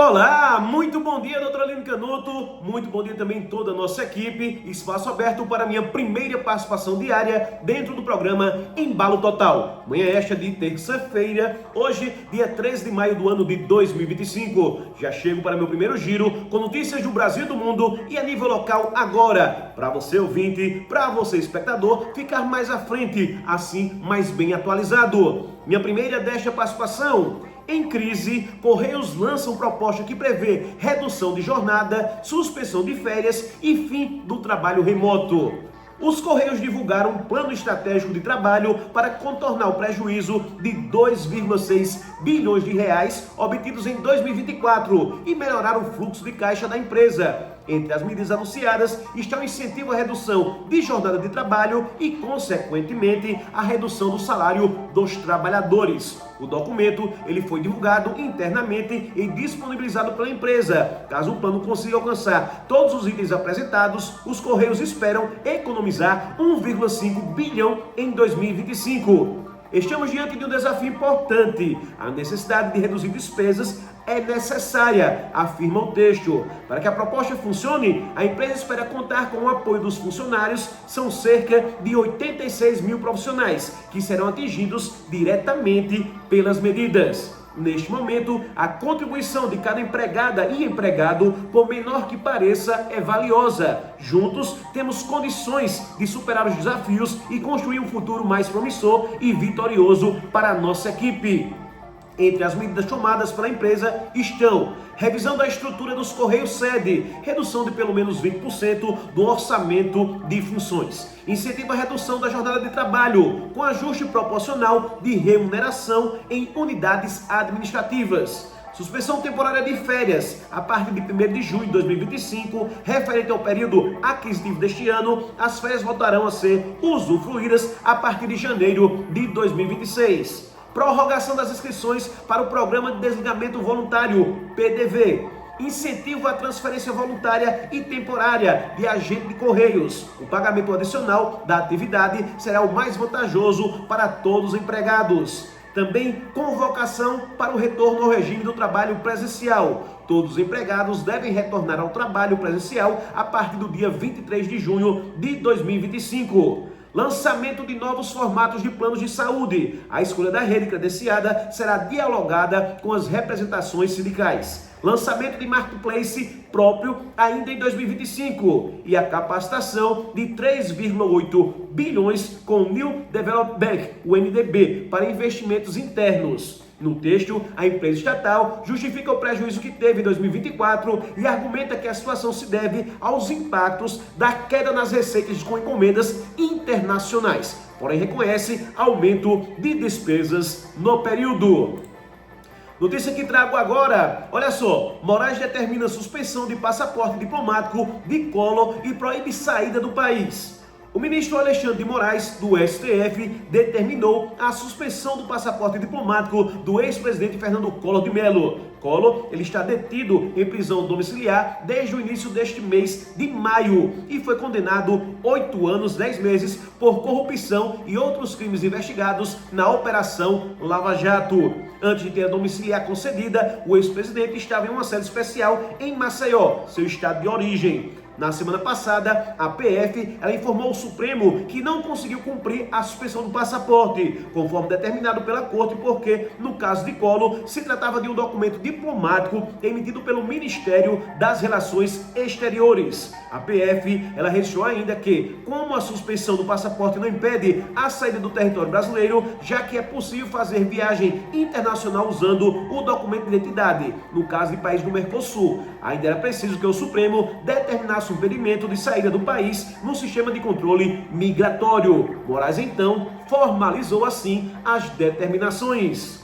Olá, muito bom dia, doutor Aline Canuto, muito bom dia também toda a nossa equipe, espaço aberto para a minha primeira participação diária dentro do programa Embalo Total. Manhã esta de terça-feira, hoje, dia 13 de maio do ano de 2025. Já chego para meu primeiro giro com notícias do Brasil e do mundo e a nível local agora, para você ouvinte, para você espectador, ficar mais à frente, assim mais bem atualizado. Minha primeira desta participação. Em crise, Correios lançam proposta que prevê redução de jornada, suspensão de férias e fim do trabalho remoto. Os Correios divulgaram um plano estratégico de trabalho para contornar o prejuízo de 2,6 bilhões de reais obtidos em 2024 e melhorar o fluxo de caixa da empresa. Entre as medidas anunciadas está o incentivo à redução de jornada de trabalho e, consequentemente, a redução do salário dos trabalhadores. O documento ele foi divulgado internamente e disponibilizado pela empresa. Caso o plano consiga alcançar todos os itens apresentados, os Correios esperam economizar 1,5 bilhão em 2025. Estamos diante de um desafio importante. A necessidade de reduzir despesas é necessária, afirma o texto. Para que a proposta funcione, a empresa espera contar com o apoio dos funcionários. São cerca de 86 mil profissionais que serão atingidos diretamente pelas medidas. Neste momento, a contribuição de cada empregada e empregado, por menor que pareça, é valiosa. Juntos, temos condições de superar os desafios e construir um futuro mais promissor e vitorioso para a nossa equipe. Entre as medidas tomadas pela empresa estão revisão da estrutura dos Correios sede, redução de pelo menos 20% do orçamento de funções, incentivo à redução da jornada de trabalho, com ajuste proporcional de remuneração em unidades administrativas. Suspensão temporária de férias, a partir de 1º de junho de 2025, referente ao período aquisitivo deste ano, as férias voltarão a ser usufruídas a partir de janeiro de 2026. Prorrogação das inscrições para o Programa de Desligamento Voluntário, PDV. Incentivo à transferência voluntária e temporária de agente de Correios. O pagamento adicional da atividade será o mais vantajoso para todos os empregados. Também convocação para o retorno ao regime do trabalho presencial. Todos os empregados devem retornar ao trabalho presencial a partir do dia 23 de junho de 2025. Lançamento de novos formatos de planos de saúde. A escolha da rede credenciada será dialogada com as representações sindicais. Lançamento de marketplace próprio ainda em 2025 e a capacitação de 3,8 bilhões com o New Development Bank, o NDB, para investimentos internos. No texto, a empresa estatal justifica o prejuízo que teve em 2024 e argumenta que a situação se deve aos impactos da queda nas receitas com encomendas internacionais, porém reconhece aumento de despesas no período. Notícia que trago agora, olha só, Moraes determina suspensão de passaporte diplomático de Collor e proíbe saída do país. O ministro Alexandre de Moraes, do STF, determinou a suspensão do passaporte diplomático do ex-presidente Fernando Collor de Mello. Collor, ele está detido em prisão domiciliar desde o início deste mês de maio e foi condenado 8 anos, 10 meses por corrupção e outros crimes investigados na Operação Lava Jato. Antes de ter a domiciliar concedida, o ex-presidente estava em uma sede especial em Maceió, seu estado de origem. Na semana passada, a PF ela informou ao Supremo que não conseguiu cumprir a suspensão do passaporte, conforme determinado pela Corte, porque, no caso de Collor, se tratava de um documento diplomático emitido pelo Ministério das Relações Exteriores. A PF ela registrou ainda que, como a suspensão do passaporte não impede a saída do território brasileiro, já que é possível fazer viagem internacional usando o documento de identidade, no caso de país do Mercosul, ainda era preciso que o Supremo determinasse o impedimento de saída do país no sistema de controle migratório. Moraes, então, formalizou assim as determinações.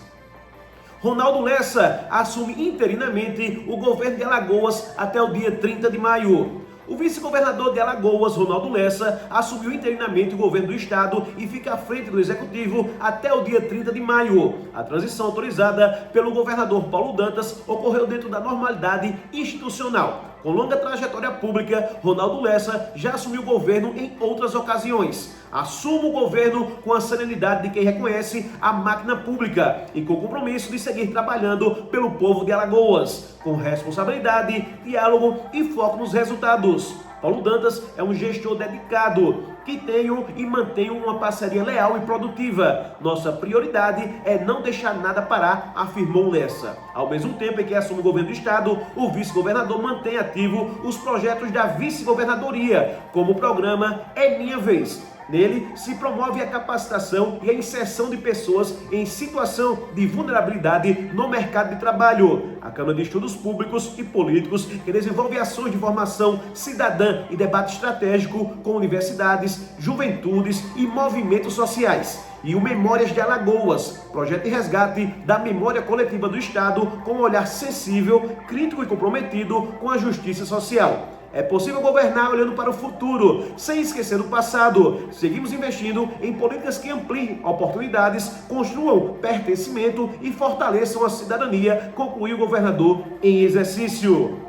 Ronaldo Lessa assume interinamente o governo de Alagoas até o dia 30 de maio. O vice-governador de Alagoas, Ronaldo Lessa, assumiu interinamente o governo do estado e fica à frente do executivo até o dia 30 de maio. A transição autorizada pelo governador Paulo Dantas ocorreu dentro da normalidade institucional. Com longa trajetória pública, Ronaldo Lessa já assumiu o governo em outras ocasiões. Assuma o governo com a serenidade de quem reconhece a máquina pública e com o compromisso de seguir trabalhando pelo povo de Alagoas, com responsabilidade, diálogo e foco nos resultados. Paulo Dantas é um gestor dedicado, que tenho e mantenho uma parceria leal e produtiva. Nossa prioridade é não deixar nada parar, afirmou Lessa. Ao mesmo tempo em que assume o governo do estado, o vice-governador mantém ativo os projetos da vice-governadoria, como o programa É Minha Vez. Nele, se promove a capacitação e a inserção de pessoas em situação de vulnerabilidade no mercado de trabalho. A Câmara de Estudos Públicos e Políticos, que desenvolve ações de formação cidadã e debate estratégico com universidades, juventudes e movimentos sociais. E o Memórias de Alagoas, projeto de resgate da memória coletiva do Estado com um olhar sensível, crítico e comprometido com a justiça social. É possível governar olhando para o futuro, sem esquecer o passado. Seguimos investindo em políticas que ampliem oportunidades, construam pertencimento e fortaleçam a cidadania, concluiu o governador em exercício.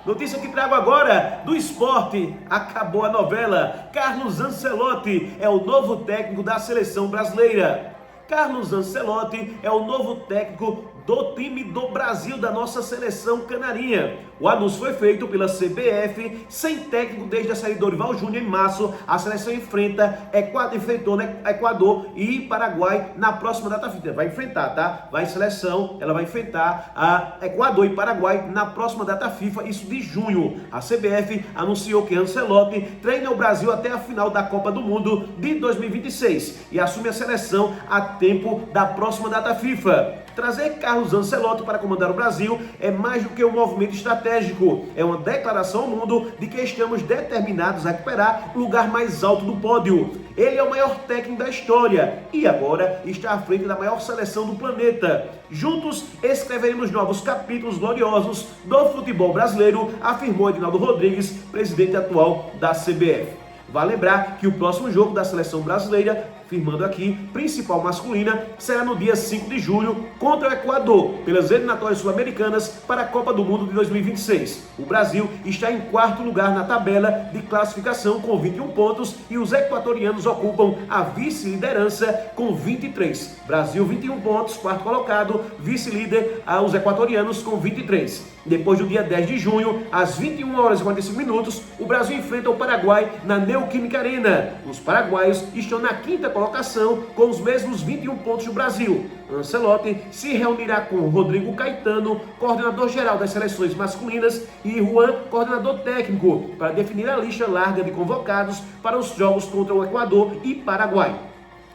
Notícia que trago agora do esporte. Acabou a novela. Carlos Ancelotti é o novo técnico da seleção brasileira. Carlos Ancelotti é o novo técnico do time do Brasil, da nossa seleção canarinha. O anúncio foi feito pela CBF, sem técnico desde a saída do Dorival Júnior em março. A seleção enfrentou Equador e Paraguai na próxima data FIFA. Vai enfrentar, tá? Ela vai enfrentar a Equador e Paraguai na próxima data FIFA, isso de junho. A CBF anunciou que Ancelotti treina o Brasil até a final da Copa do Mundo de 2026 e assume a seleção a tempo da próxima data FIFA. Trazer Carlos Ancelotti para comandar o Brasil é mais do que um movimento estratégico. É uma declaração ao mundo de que estamos determinados a recuperar o lugar mais alto do pódio. Ele é o maior técnico da história e agora está à frente da maior seleção do planeta. Juntos escreveremos novos capítulos gloriosos do futebol brasileiro, afirmou Edinaldo Rodrigues, presidente atual da CBF. Vale lembrar que o próximo jogo da seleção brasileira, firmando aqui, principal masculina, será no dia 5 de julho contra o Equador, pelas eliminatórias sul-americanas para a Copa do Mundo de 2026. O Brasil está em quarto lugar na tabela de classificação com 21 pontos e os equatorianos ocupam a vice-liderança com 23. Brasil 21 pontos, quarto colocado, vice-líder os equatorianos com 23. Depois do dia 10 de junho, às 21 horas e 45 minutos, o Brasil enfrenta o Paraguai na Neoquímica Arena. Os paraguaios estão na quinta colocação com os mesmos 21 pontos do Brasil. Ancelotti se reunirá com Rodrigo Caetano, coordenador-geral das seleções masculinas, e Juan, coordenador técnico, para definir a lista larga de convocados para os jogos contra o Equador e Paraguai.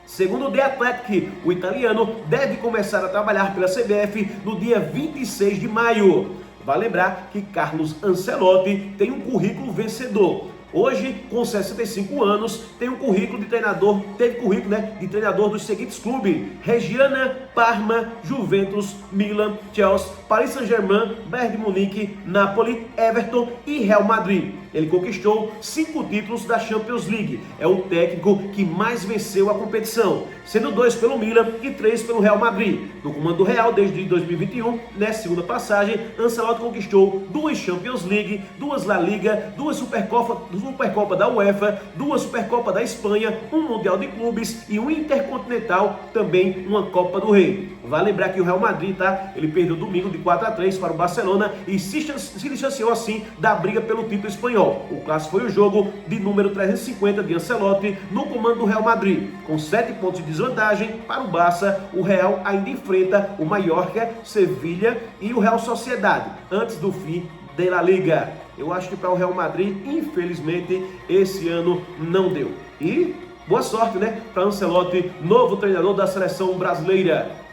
Segundo o The Athletic, o italiano deve começar a trabalhar pela CBF no dia 26 de maio. Vale lembrar que Carlos Ancelotti tem um currículo vencedor. Hoje, com 65 anos, tem um currículo de treinador, de treinador dos seguintes clubes: Reggiana, Parma, Juventus, Milan, Chelsea, Paris Saint-Germain, Bayern de Munique, Napoli, Everton e Real Madrid. Ele conquistou 5 títulos da Champions League. É o técnico que mais venceu a competição, sendo 2 pelo Milan e 3 pelo Real Madrid. No comando real desde 2021, nessa segunda passagem, Ancelotti conquistou 2 Champions League, 2 La Liga, 2 Supercopa da UEFA, 2 Supercopa da Espanha, 1 Mundial de Clubes e 1 Intercontinental, também uma Copa do Rei. Vale lembrar que o Real Madrid, ele perdeu domingo de 4-3 para o Barcelona e se distanciou assim da briga pelo título espanhol. O clássico foi o jogo de número 350 de Ancelotti no comando do Real Madrid. Com 7 pontos de desvantagem para o Barça, o Real ainda enfrenta o Mallorca, Sevilha e o Real Sociedade, antes do fim da Liga. Eu acho que para o Real Madrid, infelizmente, esse ano não deu. E boa sorte, para Ancelotti, novo treinador da seleção brasileira.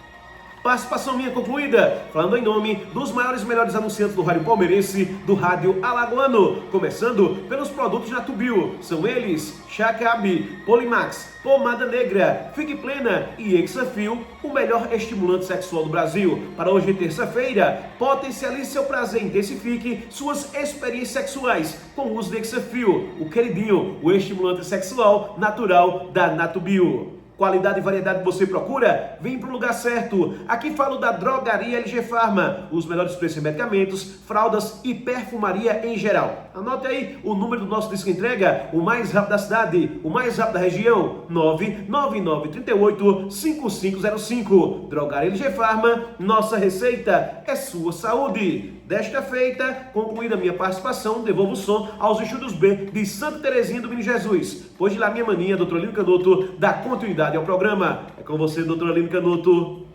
Participação minha concluída, falando em nome dos maiores e melhores anunciantes do rádio palmeirense, do rádio alagoano, começando pelos produtos Natubio. São eles: Chacab, Polimax, Pomada Negra, Fique Plena e Exafil, o melhor estimulante sexual do Brasil. Para hoje, terça-feira, potencialize seu prazer e intensifique suas experiências sexuais com o uso de Exafil, o queridinho, o estimulante sexual natural da Natubio. Qualidade e variedade que você procura? Vem para o lugar certo. Aqui falo da Drogaria LG Farma. Os melhores preços em medicamentos, fraldas e perfumaria em geral. Anote aí o número do nosso disco entrega, o mais rápido da cidade, o mais rápido da região, 99938-5505. Drogaria LG Farma, nossa receita é sua saúde. Desta feita, concluída a minha participação, devolvo o som aos estúdios B de Santa Terezinha do Menino Jesus. Pois de lá minha maninha, doutora Aline Canuto, dá continuidade ao programa. É com você, doutora Aline Canuto.